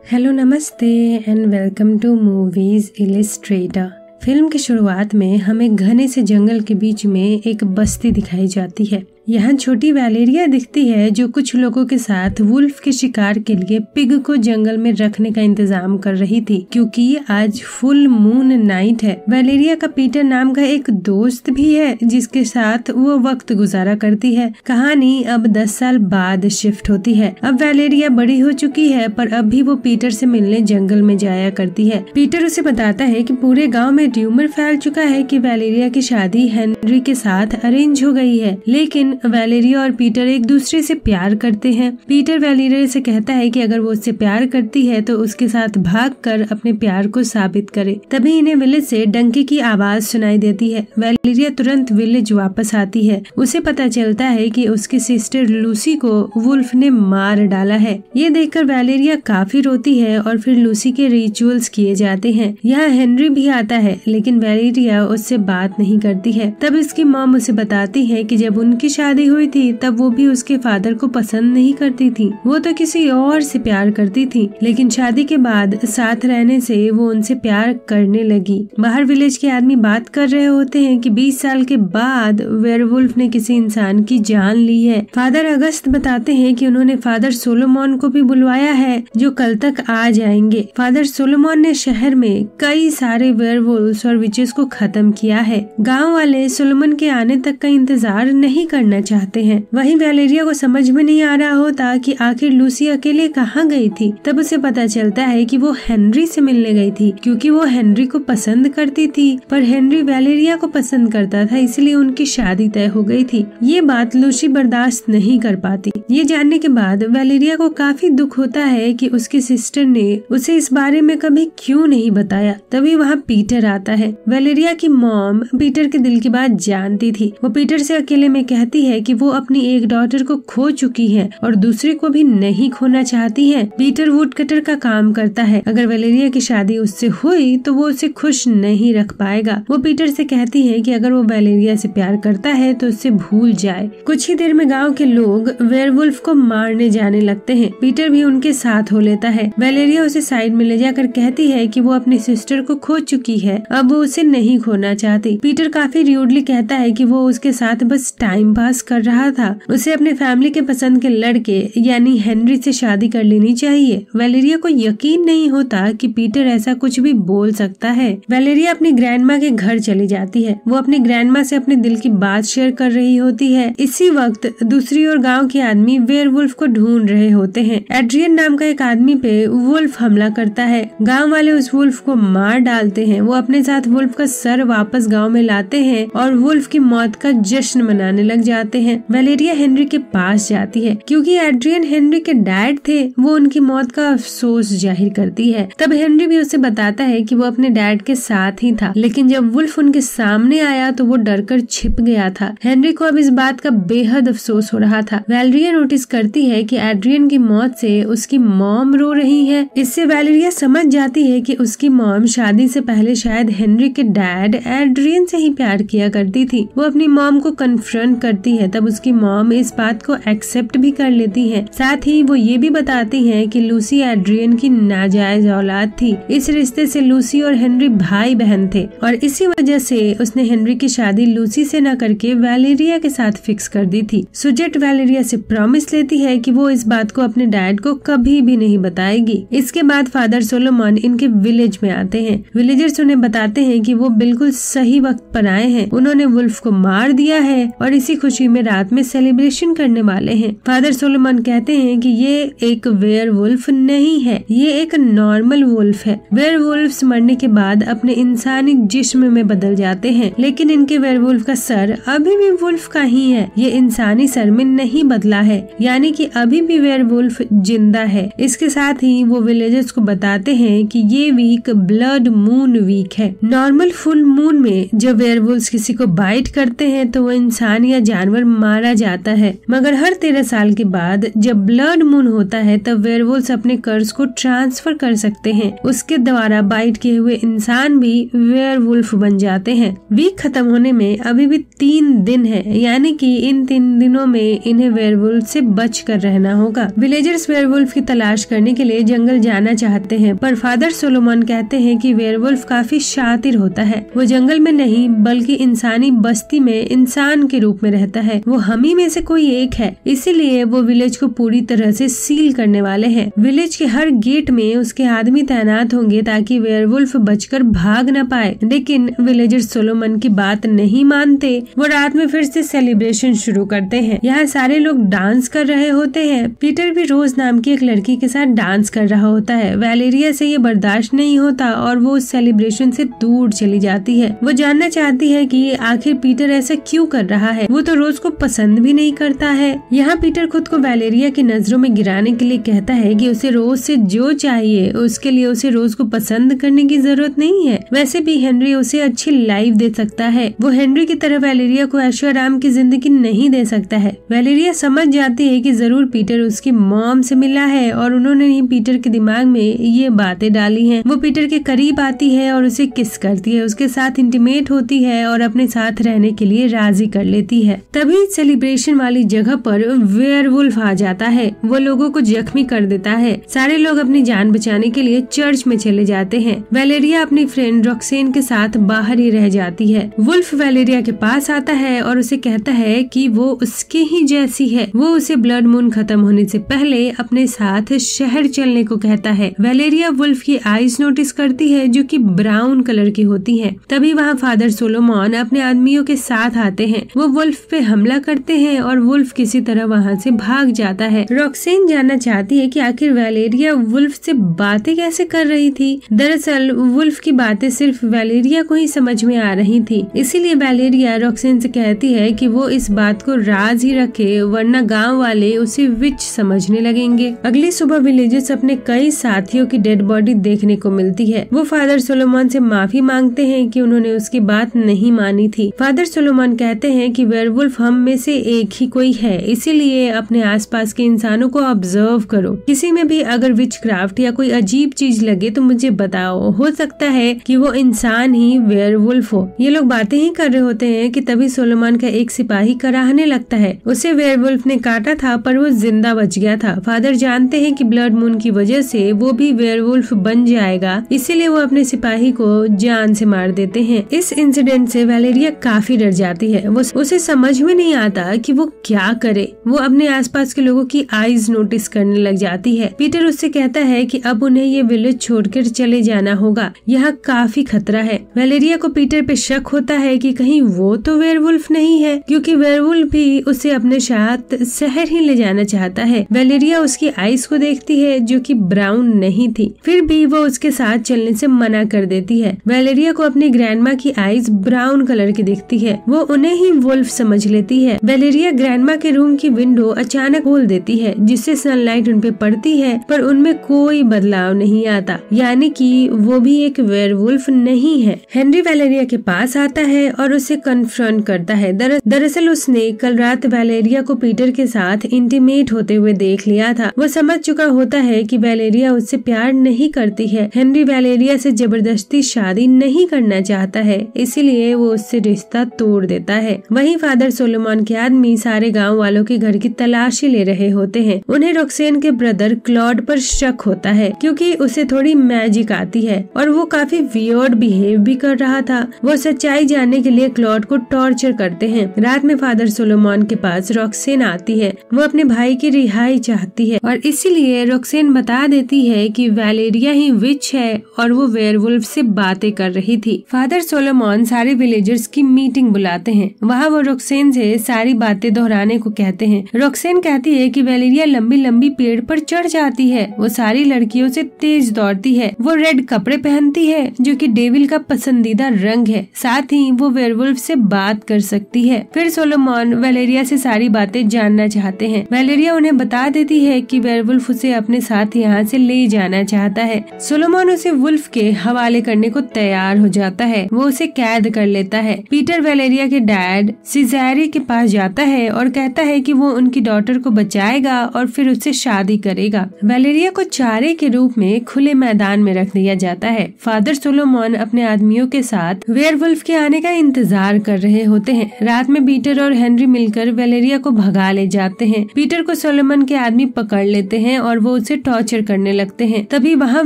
Hello नमस्ते and welcome to movies illustrator. Film की शुरुआत में हमें घने से जंगल के बीच में एक बस्ती दिखाई जाती है। यहाँ छोटी वैलेरिया दिखती है जो कुछ लोगों के साथ वुल्फ के शिकार के लिए पिग को जंगल में रखने का इंतजाम कर रही थी, क्योंकि आज फुल मून नाइट है। वैलेरिया का पीटर नाम का एक दोस्त भी है जिसके साथ वो वक्त गुजारा करती है। कहानी अब 10 साल बाद शिफ्ट होती है। अब वैलेरिया बड़ी हो चुकी है पर अब भी वो पीटर से मिलने जंगल में जाया करती है। पीटर उसे बताता है कि पूरे गाँव में ट्यूमर फैल चुका है कि वैलेरिया की शादी हेनरी के साथ अरेंज हो गई है, लेकिन वैलेरिया और पीटर एक दूसरे से प्यार करते हैं। पीटर वैलेरिया से कहता है कि अगर वो उससे प्यार करती है तो उसके साथ भागकर अपने प्यार को साबित करे। तभी इन्हें विलेज से डंकी की आवाज सुनाई देती है। वैलेरिया तुरंत विलेज वापस आती है। उसे पता चलता है कि उसकी सिस्टर लूसी को वुल्फ ने मार डाला है। ये देखकर वैलेरिया काफी रोती है और फिर लूसी के रिचुअल्स किए जाते हैं। यहाँ हेनरी भी आता है, लेकिन वैलेरिया उससे बात नहीं करती है। तब इसकी मॉम उसे बताती है कि जब उनकी शादी हुई थी तब वो भी उसके फादर को पसंद नहीं करती थी, वो तो किसी और से प्यार करती थी, लेकिन शादी के बाद साथ रहने से वो उनसे प्यार करने लगी। बाहर विलेज के आदमी बात कर रहे होते हैं कि 20 साल के बाद वेयरवुल्फ ने किसी इंसान की जान ली है। फादर अगस्त बताते हैं कि उन्होंने फादर सोलोमन को भी बुलवाया है जो कल तक आ जाएंगे। फादर सोलोमन ने शहर में कई सारे वेयरवुल्फ्स और विचेस को खत्म किया है। गाँव वाले सोलोमन के आने तक का इंतजार नहीं करना चाहते हैं। वहीं वैलेरिया को समझ में नहीं आ रहा होता कि आखिर लूसी अकेले कहाँ गई थी। तब उसे पता चलता है कि वो हेनरी से मिलने गई थी, क्योंकि वो हेनरी को पसंद करती थी, पर हेनरी वैलेरिया को पसंद करता था, इसलिए उनकी शादी तय हो गई थी। ये बात लूसी बर्दाश्त नहीं कर पाती। ये जानने के बाद वैलेरिया को काफी दुख होता है कि उसकी सिस्टर ने उसे इस बारे में कभी क्यों नहीं बताया। तभी वहाँ पीटर आता है। वैलेरिया की मॉम पीटर के दिल की बात जानती थी। वो पीटर से अकेले में कहती है कि वो अपनी एक डॉटर को खो चुकी है और दूसरे को भी नहीं खोना चाहती है। पीटर वुड कटर का काम करता है। अगर वैलेरिया की शादी उससे हुई तो वो उसे खुश नहीं रख पाएगा। वो पीटर से कहती है कि अगर वो वैलेरिया से प्यार करता है तो उससे भूल जाए। कुछ ही देर में गांव के लोग वेयरवुल्फ को मारने जाने लगते हैं। पीटर भी उनके साथ हो लेता है। वैलेरिया उसे साइड में ले जाकर कहती है कि वो अपनी सिस्टर को खो चुकी है, अब वो उसे नहीं खोना चाहती। पीटर काफी र्यूडली कहता है कि वो उसके साथ बस टाइम पास कर रहा था, उसे अपने फैमिली के पसंद के लड़के यानी हेनरी से शादी कर लेनी चाहिए। वैलेरिया को यकीन नहीं होता कि पीटर ऐसा कुछ भी बोल सकता है। वैलेरिया अपनी ग्रैंडमा के घर चली जाती है। वो अपनी ग्रैंडमा से अपने दिल की बात शेयर कर रही होती है। इसी वक्त दूसरी ओर गांव के आदमी वेयरवुल्फ को ढूंढ रहे होते हैं। एड्रियन नाम का एक आदमी पे वुल्फ हमला करता है। गाँव वाले उस वुल्फ को मार डालते हैं। वो अपने साथ वुल्फ का सर वापस गाँव में लाते हैं और वुल्फ की मौत का जश्न मनाने लग जाते हैं। वैलेरिया हेनरी के पास जाती है, क्योंकि एड्रियन हेनरी के डैड थे। वो उनकी मौत का अफसोस जाहिर करती है। तब हेनरी भी उसे बताता है कि वो अपने डैड के साथ ही था, लेकिन जब वुल्फ उनके सामने आया तो वो डरकर छिप गया था। हेनरी को अब इस बात का बेहद अफसोस हो रहा था। वैलेरिया नोटिस करती है कि एड्रियन की मौत से उसकी मॉम रो रही है। इससे वैलेरिया समझ जाती है कि उसकी मॉम शादी से पहले शायद हेनरी के डैड एड्रियन से ही प्यार किया करती थी। वो अपनी मॉम को कन्फ्रंट करती है। तब उसकी मॉम इस बात को एक्सेप्ट भी कर लेती है। साथ ही वो ये भी बताती है कि लूसी एड्रियन की नाजायज औलाद थी। इस रिश्ते से लूसी और हेनरी भाई बहन थे और इसी वजह से उसने हेनरी की शादी लूसी से न करके वैलेरिया के साथ फिक्स कर दी थी। सुजेट वैलेरिया से प्रॉमिस लेती है कि वो इस बात को अपने डैड को कभी भी नहीं बताएगी। इसके बाद फादर सोलोमन इनके विलेज में आते हैं। विलेजर्स उन्हें बताते हैं कि वो बिल्कुल सही वक्त पर आए हैं। उन्होंने वुल्फ को मार दिया है और इसी खुशी में रात में सेलिब्रेशन करने वाले हैं। फादर सोलोमन कहते हैं कि ये एक वेयरवुल्फ नहीं है, ये एक नॉर्मल वुल्फ है। वेयरवुल्फ्स मरने के बाद अपने इंसानी जिस्म में बदल जाते हैं, लेकिन इनके वेयरवुल्फ का सर अभी भी वुल्फ का ही है। ये इंसानी सर में नहीं बदला है, यानी कि अभी भी वेयरवुल्फ जिंदा है। इसके साथ ही वो विलेजर्स को बताते हैं कि ये वीक ब्लड मून वीक है। नॉर्मल फुल मून में जब वेयरवुल्फ्स किसी को बाइट करते हैं तो वो इंसान या जानवर जानवर मारा जाता है, मगर हर 13 साल के बाद जब ब्लड मून होता है तब वेयरवुल्व्स अपने कर्ज को ट्रांसफर कर सकते हैं। उसके द्वारा बाइट किए हुए इंसान भी वेयरवुल्फ बन जाते हैं। वीक खत्म होने में अभी भी 3 दिन है, यानी कि इन 3 दिनों में इन्हें वेयरवुल्फ से बच कर रहना होगा। विलेजर्स वेयरवुल्फ की तलाश करने के लिए जंगल जाना चाहते हैं, पर फादर सोलोमन कहते हैं कि वेयरवुल्फ काफी शातिर होता है। वो जंगल में नहीं बल्कि इंसानी बस्ती में इंसान के रूप में रहता है। वो हमी में से कोई एक है, इसीलिए वो विलेज को पूरी तरह से सील करने वाले हैं। विलेज के हर गेट में उसके आदमी तैनात होंगे ताकि वेयरवुल्फ बचकर भाग न पाए। लेकिन विलेजर सोलोमन की बात नहीं मानते। वो रात में फिर से सेलिब्रेशन शुरू करते हैं। यहाँ सारे लोग डांस कर रहे होते हैं। पीटर भी रोज नाम की एक लड़की के साथ डांस कर रहा होता है। वैलेरिया से ये बर्दाश्त नहीं होता और वो उस सेलिब्रेशन से दूर चली जाती है। वो जानना चाहती है कि आखिर पीटर ऐसा क्यों कर रहा है। वो तो रोज को पसंद भी नहीं करता है। यहाँ पीटर खुद को वैलेरिया की नजरों में गिराने के लिए कहता है कि उसे रोज से जो चाहिए उसके लिए उसे रोज को पसंद करने की जरूरत नहीं है। वैसे भी हेनरी उसे अच्छी लाइफ दे सकता है। वो हेनरी की तरह वैलेरिया को ऐशो आराम की जिंदगी नहीं दे सकता है। वैलेरिया समझ जाती है कि जरूर पीटर उसकी मॉम से मिला है और उन्होंने ही पीटर के दिमाग में ये बातें डाली हैं। वो पीटर के करीब आती है और उसे किस करती है, उसके साथ इंटीमेट होती है और अपने साथ रहने के लिए राजी कर लेती है। तभी सेलिब्रेशन वाली जगह पर वेयरवुल्फ आ जाता है। वो लोगों को जख्मी कर देता है। सारे लोग अपनी जान बचाने के लिए चर्च में चले जाते हैं। वैलेरिया अपनी फ्रेंड रॉक्सेन के साथ बाहर ही रह जाती है। वुल्फ वैलेरिया के पास आता है और उसे कहता है कि वो उसके ही जैसी है। वो उसे ब्लड मून खत्म होने से पहले अपने साथ शहर चलने को कहता है। वैलेरिया वुल्फ की आईज नोटिस करती है जो कि ब्राउन कलर की होती है। तभी वहाँ फादर सोलोमन अपने आदमियों के साथ आते हैं। वो वुल्फ पे हमला करते हैं और वुल्फ किसी तरह वहाँ से भाग जाता है। रॉक्सेन जानना चाहती है कि आखिर वैलेरिया वुल्फ से बातें कैसे कर रही थी। दरअसल वुल्फ की बातें सिर्फ वैलेरिया को ही समझ में आ रही थी, इसीलिए वैलेरिया रॉक्सेन से कहती है कि वो इस बात को राज ही रखे, वरना गांव वाले उसे विच समझने लगेंगे। अगली सुबह विलेजर्स अपने कई साथियों की डेड बॉडी देखने को मिलती है। वो फादर सोलोमन से माफी मांगते हैं कि उन्होंने उसकी बात नहीं मानी थी। फादर सोलोमन कहते हैं कि वेयरवुल्फ हम में से एक ही कोई है, इसीलिए अपने आसपास के इंसानों को ऑब्जर्व करो। किसी में भी अगर विचक्राफ्ट या कोई अजीब चीज लगे तो मुझे बताओ, हो सकता है कि वो इंसान ही वेयरवुल्फ हो। ये लोग बातें ही कर रहे होते हैं कि तभी सोलोमन का एक सिपाही कराहने लगता है। उसे वेयरवुल्फ ने काटा था पर वो जिंदा बच गया था। फादर जानते हैं कि ब्लड मून की वजह से वो भी वेयरवुल्फ बन जाएगा, इसीलिए वो अपने सिपाही को जान से मार देते हैं। इस इंसिडेंट से वैलेरिया काफी डर जाती है। वो उसे समझ में नहीं आता कि वो क्या करे। वो अपने आसपास के लोगों की आईज नोटिस करने लग जाती है। पीटर उससे कहता है कि अब उन्हें ये विलेज छोड़कर चले जाना होगा, यहाँ काफी खतरा है। वैलेरिया को पीटर पे शक होता है कि कहीं वो तो वेयरवुल्फ नहीं है, क्योंकि वेयरवुल्फ भी उसे अपने साथ शहर ही ले जाना चाहता है। वैलेरिया उसकी आईज को देखती है जो कि ब्राउन नहीं थी, फिर भी वो उसके साथ चलने से मना कर देती है। वैलेरिया को अपनी ग्रैंडमा की आईज ब्राउन कलर की दिखती है। वो उन्हें ही वुल्फ समझ लेती है। वैलेरिया ग्रैंडमा के रूम की विंडो अचानक खोल देती है, जिससे सनलाइट उन पे पड़ती है, पर उनमें कोई बदलाव नहीं आता, यानी कि वो भी एक वेयरवुल्फ नहीं है। हेनरी वैलेरिया के पास आता है और उसे कन्फ्रंट करता है। दरअसल उसने कल रात वैलेरिया को पीटर के साथ इंटीमेट होते हुए देख लिया था। वो समझ चुका होता है कि वैलेरिया उससे प्यार नहीं करती है। हेनरी वैलेरिया से जबरदस्ती शादी नहीं करना चाहता है, इसीलिए वो उससे रिश्ता तोड़ देता है। वहीं फादर सोलोमन के आदमी सारे गांव वालों के घर की तलाशी ले रहे होते हैं। उन्हें रॉक्सेन के ब्रदर क्लॉड पर शक होता है, क्योंकि उसे थोड़ी मैजिक आती है और वो काफी वियर्ड बिहेव भी कर रहा था। वो सच्चाई जानने के लिए क्लॉड को टॉर्चर करते हैं। रात में फादर सोलोमन के पास रॉक्सेन आती है। वो अपने भाई की रिहाई चाहती है और इसीलिए रॉक्सेन बता देती है कि वैलेरिया ही विच है और वो वेयरवुल्फ से बातें कर रही थी। फादर सोलोमन सारे विलेजर्स की मीटिंग बुलाते हैं। वहाँ वो रॉक्सेन से सारी बातें दोहराने को कहते हैं। रॉक्सेन कहती है कि वैलेरिया लंबी लंबी पेड़ पर चढ़ जाती है। वो सारी लड़कियों से तेज दौड़ती है। वो रेड कपड़े पहनती है जो कि डेविल का पसंदीदा रंग है। साथ ही वो वेयरवुल्फ से बात कर सकती है। फिर सोलोमन वैलेरिया से सारी बातें जानना चाहते हैं। वैलेरिया उन्हें बता देती है कि वेयरवुल्फ उसे अपने साथ यहाँ से ले जाना चाहता है। सोलोमन उसे वुल्फ के हवाले करने को तैयार हो जाता है। वो उसे कैद कर लेता है। पीटर वैलेरिया के डैड सिजारी सिजारी के पास जाता है और कहता है कि वो उनकी डॉटर को बचाएगा और फिर उससे शादी करेगा। वैलेरिया को चारे के रूप में खुले मैदान में रख दिया जाता है। फादर सोलोमन अपने आदमियों के साथ वेयरवुल्फ के आने का इंतजार कर रहे होते हैं। रात में पीटर और हेनरी मिलकर वैलेरिया को भगा ले जाते हैं। पीटर को सोलोमन के आदमी पकड़ लेते हैं और वो उसे टॉर्चर करने लगते हैं। तभी वहाँ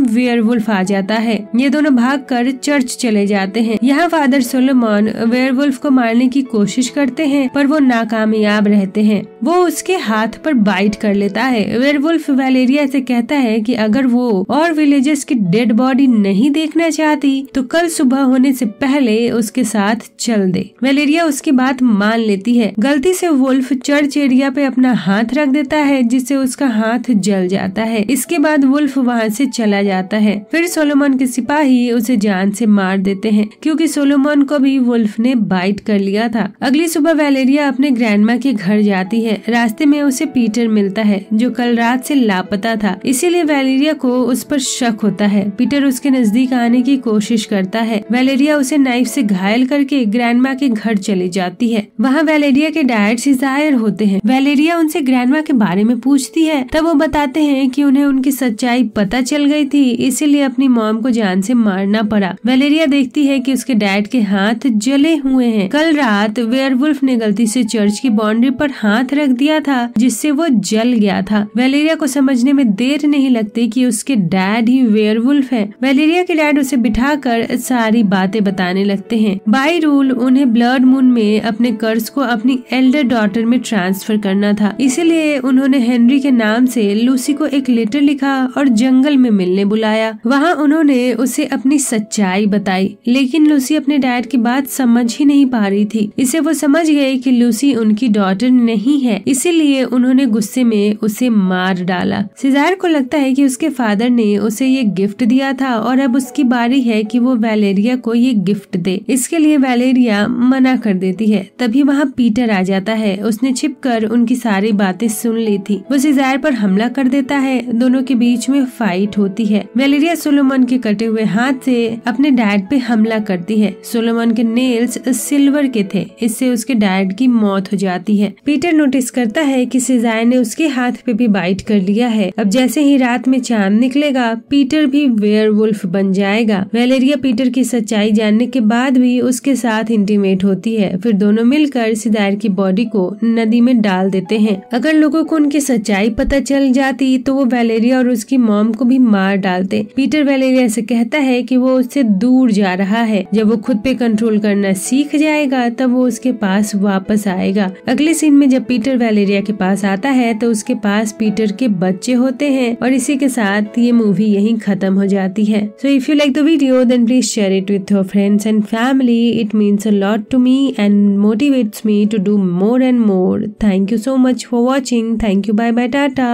वेयरवुल्फ आ जाता है। ये दोनों भागकर चर्च चले जाते हैं। यहाँ फादर सोलोमन वेयरवुल्फ को मारने की कोशिश करते हैं पर वो नाकामयाब रहते हैं। वो उसके हाथ पर बाइट कर लेता है। वेयरवुल्फ वैलेरिया से कहता है कि अगर वो और विलेजर्स की डेड बॉडी नहीं देखना चाहती तो कल सुबह होने से पहले उसके साथ चल दे। वैलेरिया उसकी बात मान लेती है। गलती से वुल्फ चर्च एरिया पे अपना हाथ रख देता है जिससे उसका हाथ जल जाता है। इसके बाद वुल्फ वहाँ से चला जाता है। फिर सोलोमन के सिपाही उसे जान से मार देते हैं क्योंकि सोलोमन को भी वुल्फ ने बाइट कर लिया था। अगली सुबह वैलेरिया अपने ग्रैंडमा के घर जाती है। रास्ते में उसे पीटर मिलता है जो कल रात से लापता था, इसीलिए वैलेरिया को उस पर शक होता है। पीटर उसके नजदीक आने की कोशिश करता है। वैलेरिया उसे नाइफ से घायल करके ग्रैंडमा के घर चली जाती है। वहाँ वैलेरिया के डैड सिजायर होते हैं। वैलेरिया उनसे ग्रैंडमा के बारे में पूछती है, तब वो बताते हैं कि उन्हें उनकी सच्चाई पता चल गई थी, इसीलिए अपनी मॉम को जान से मारना पड़ा। वैलेरिया देखती है कि उसके डैड के हाथ जले हुए हैं। कल रात वेयरवुल्फ ने गलती से चर्च की बाउंड्री पर हाथ रख दिया था जिससे वो जल गया था। वैलेरिया को समझने में देर नहीं लगती कि उसके डैड ही वेयरवुल्फ है। वैलेरिया के डैड उसे बिठाकर सारी बातें बताने लगते हैं। बाय रूल उन्हें ब्लड मून में अपने कर्ज को अपनी एल्डर डॉटर में ट्रांसफर करना था, इसीलिए उन्होंने हेनरी के नाम से लूसी को एक लेटर लिखा और जंगल में मिलने बुलाया। वहाँ उन्होंने उसे अपनी सच्चाई बताई, लेकिन लूसी अपने डैड की बात समझ ही नहीं पा रही थी। इसे वो समझ गए कि लूसी उनकी डॉटर नहीं है, इसीलिए उन्होंने गुस्से में उसे मार डाला। सिजायर को लगता है कि उसके फादर ने उसे ये गिफ्ट दिया था और अब उसकी बारी है कि वो वैलेरिया को ये गिफ्ट दे। इसके लिए वैलेरिया मना कर देती है। तभी वहाँ पीटर आ जाता है। उसने छिपकर उनकी सारी बातें सुन ली थी। वो सिजायर पर हमला कर देता है। दोनों के बीच में फाइट होती है। वैलेरिया सोलोमन के कटे हुए हाथ से अपने डैड पे हमला करती है। सोलोमन के नेल्स सिल्वर के थे, इससे उसके डैड की मौत हो जाती है। पीटर नोटिस करता है कि सिजायर ने उसके हाथ पे भी बाइट कर लिया है। अब जैसे ही रात में चांद निकलेगा पीटर भी वेयरवुल्फ बन जाएगा। वैलेरिया पीटर की सच्चाई जानने के बाद भी उसके साथ इंटीमेट होती है। फिर दोनों मिलकर सिजायर की बॉडी को नदी में डाल देते हैं। अगर लोगों को उनकी सच्चाई पता चल जाती तो वो वैलेरिया और उसकी मॉम को भी मार डालते। पीटर वैलेरिया से कहता है कि वो उससे दूर जा रहा है। जब वो खुद पे कंट्रोल करना सीख जाएगा तब वो उसके पास वापस आएगा। अगले सीन में जब पीटर वैलेरिया के पास आता है तो उसके पास पीटर के बच्चे होते हैं और इसी के साथ ये मूवी यहीं खत्म हो जाती है। So if you like the video then please share it with your friends and family. It means a lot to me and motivates me to do more and more. Thank you so much for watching. Thank you. Bye bye. Tata.